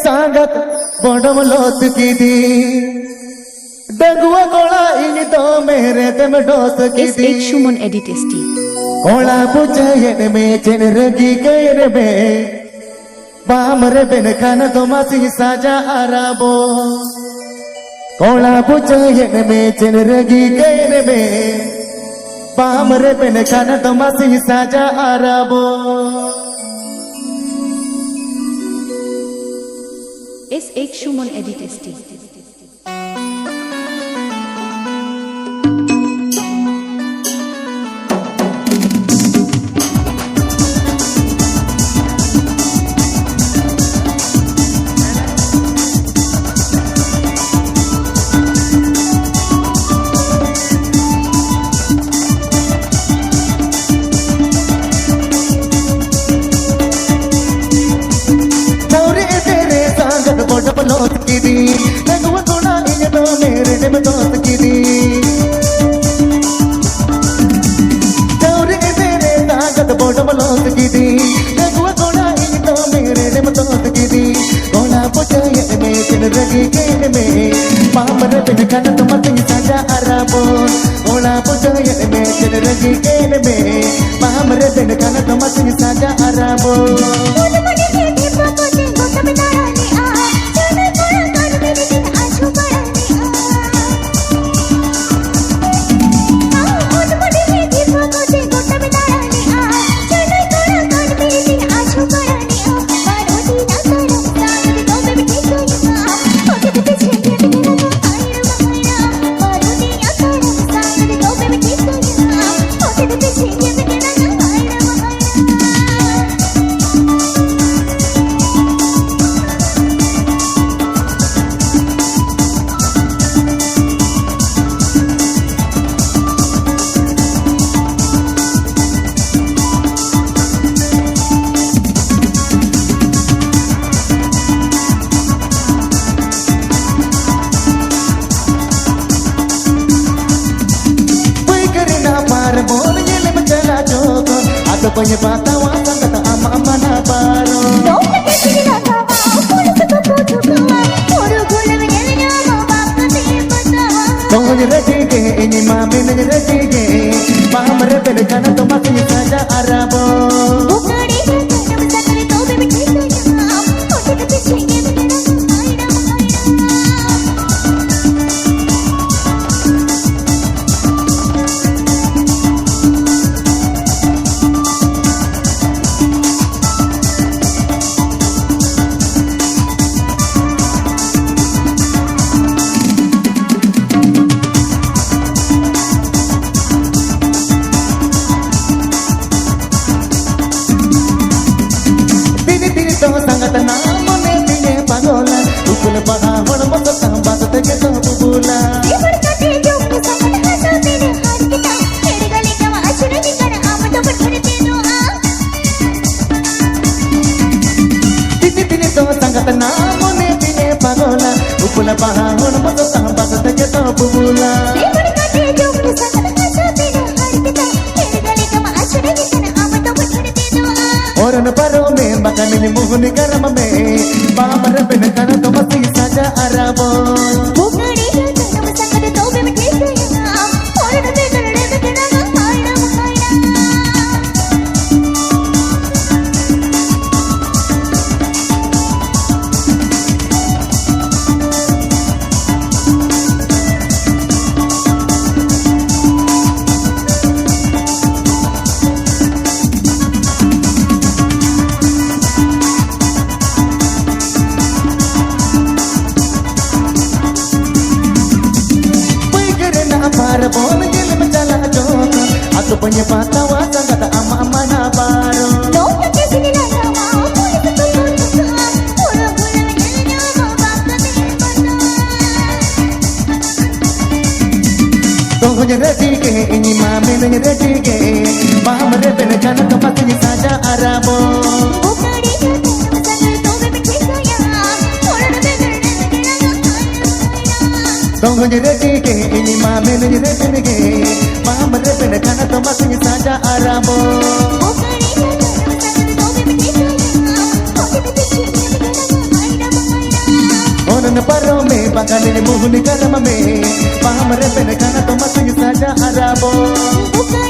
sangat bodom lot ki di dagua kola ini to mere tem dost ki di S.H. Shumon Edit ST kola puja yene me genergi kayene me bamre ben kana to masi saja arabo kola puja yene me genergi kayene me bamre ben kana to masi saja arabo S.H. Shumon Edit ST दोस्त की दी लगवा थोड़ा ये तो मेरे में दोस्त की दी चौरे तेरे ताकत बोटम लोत की दी लगवा थोड़ा ये तो मेरे में दोस्त की दी कोला पुछे ये में चिन रगी के में पामर बिन खाना तो मत साजा अरबो कोला पुछे ये में चिन रगी के में पामर बिन खाना तो मत साजा अरबो तो पने पाता वाता कता अम्मा अम्मा ना पारो तो के सिला कावा पुलिस को पूछुवा ओरो गोले में ना बाप को दे पता तो ये रटी के इनी मामे ने रटी के मामरे पे खाना तो मत साजा अरबो बुकड़ी के नम सकरे तो बे ठीक है ओ के पीछे के मेरा आईना संगत नाम ने दिने पागोला उकुल पहाड़ मत बात के तो बुला ये बरकते जो संगत हंसा तेरे हाथ के ता तेरे गले का आशुर की कर आम तो पठर दे दो दिने दिने तो संगत नाम ने दिने पागोला उकुल पहाड़ मत बात के तो बुला ये बरकते जो संगत हंसा तेरे हाथ के ता तेरे गले का आशुर की कर आम तो पठर दे दो और न परो में मकान मुहन गरम में बामर बिन कर तो मसी साजा अरबो बुकड़ी के नम सकरे तो बे ठीक है और न दे कर दे ना आईना बोल दिल में चला joke atau punya patawa kata ama ama na baro तो के सिला कावा पुलिस को पूछुवा ओरो गोले में ना बाप को दे पता तो मुझे रेडी के ini mame ne रेडी के बामरे पे खाना तो पति साजा अरबो बुकड़ी के नम सकरे तो बे ठीक है और न दे कर दे ना तो मुझे रेडी के ini mame ne रेडी के बामरे पे खाना तो पति साजा अरबो बुकड़ी के नम सकरे तो बे ठीक है और के पीछे मेरा आईना Mohon parome bakane mohon karam me paham re pen kana to masing saja arabo Bukan